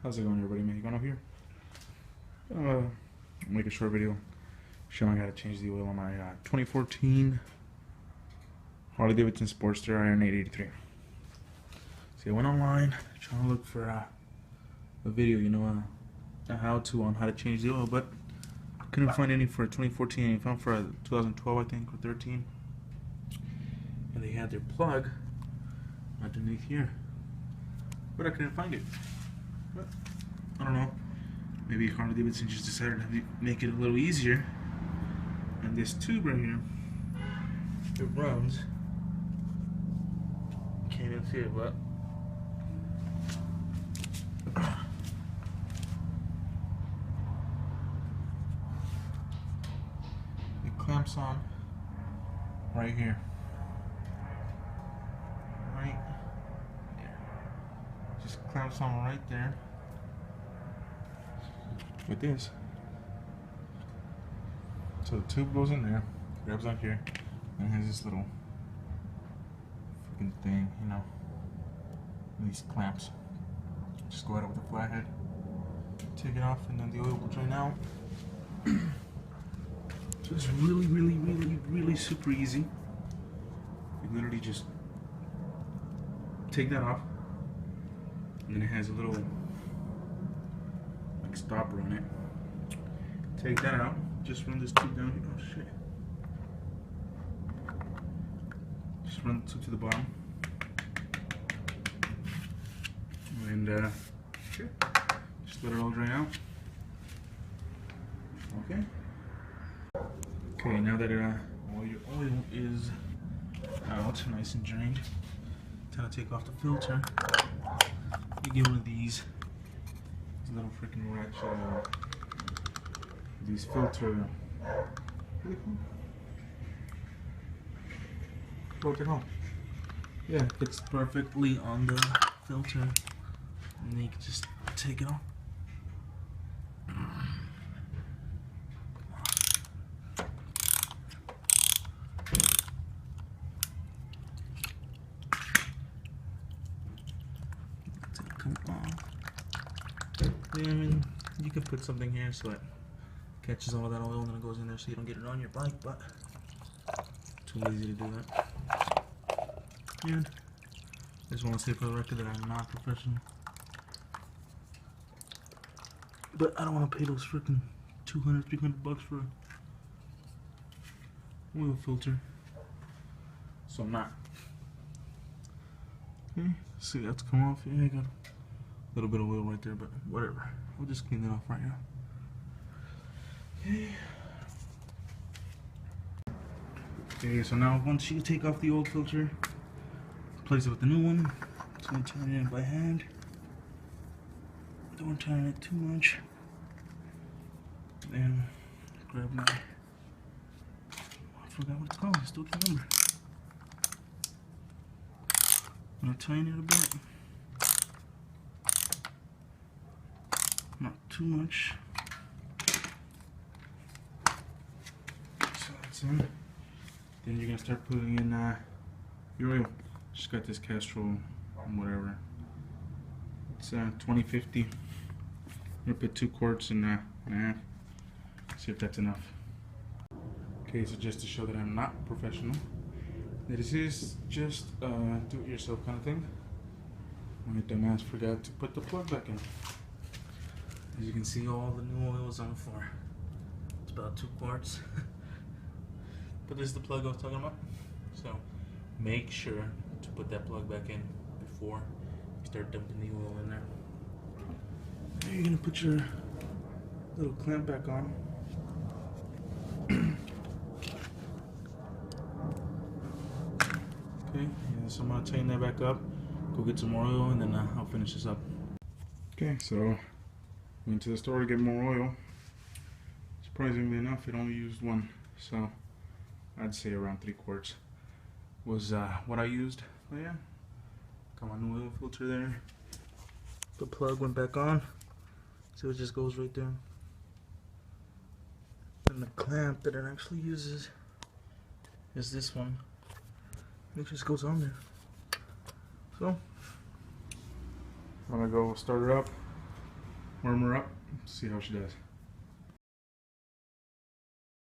How's it going, everybody? Man, you going over here? Make a short video showing how to change the oil on my 2014 Harley-Davidson Sportster Iron 883. See, I went online trying to look for a video, a how-to on how to change the oil, but couldn't find any for 2014. I found for 2012, I think, or 13, and they had their plug underneath here, but I couldn't find it. But I don't know. Maybe Harley-Davidson just decided to make it a little easier. And this tube right here, it runs. Can't even see it, but it clamps on right here. Right there. Just clamps on right there. With this, so the tube goes in there, grabs on here, and has this little freaking thing, these clamps. Just go at it with a flathead, take it off, and then the oil will drain out. So it's really super easy. You literally just take that off, and then it has a little stopper on it. Take that out. Just run this tube down here. Oh shit. Just run the tube to the bottom. And just let it all drain out. Okay. Okay, now that all your oil is out, nice and drained, time to take off the filter. You get one of these little freaking ratchet, these filter, yeah, it fits perfectly on the filter, and then you can just take it off. Come on. Yeah, I mean, you can put something here so it catches all of that oil and then it goes in there so you don't get it on your bike, but too lazy to do that. And I just want to say for the record that I'm not professional. But I don't want to pay those freaking $200, $300 for an oil filter. So I'm not. Okay, see, that's come off. Yeah, I got a little bit of oil right there, but whatever. We'll just clean that off right now. Okay. Okay, so now once you take off the old filter, replace it with the new one. So I'm turning it by hand. Don't turn it too much. Then grab my, I forgot what it's called. I still can't remember. I'm gonna tighten it a bit. Not too much. So that's in. Then you're gonna start putting in your oil. Just got this Castrol, whatever. It's 2050. I'm gonna put 2 quarts and a half. See if that's enough. Okay, so just to show that I'm not professional, this is just do-it-yourself kind of thing. My dumbass forgot to put the plug back in. As you can see, all the new oil is on the floor. It's about 2 quarts. But this is the plug I was talking about. So make sure to put that plug back in before you start dumping the oil in there. Now you're going to put your little clamp back on. Okay, yeah, so I'm going to tighten that back up, go get some more oil, and then I'll finish this up. Okay, so went to the store to get more oil. Surprisingly enough, it only used 1, so I'd say around 3 quarts was what I used. But yeah, got my new oil filter there. The plug went back on, so it just goes right there. And the clamp that it actually uses is this one. It just goes on there. So I'm gonna go start it up, warm her up, see how she does.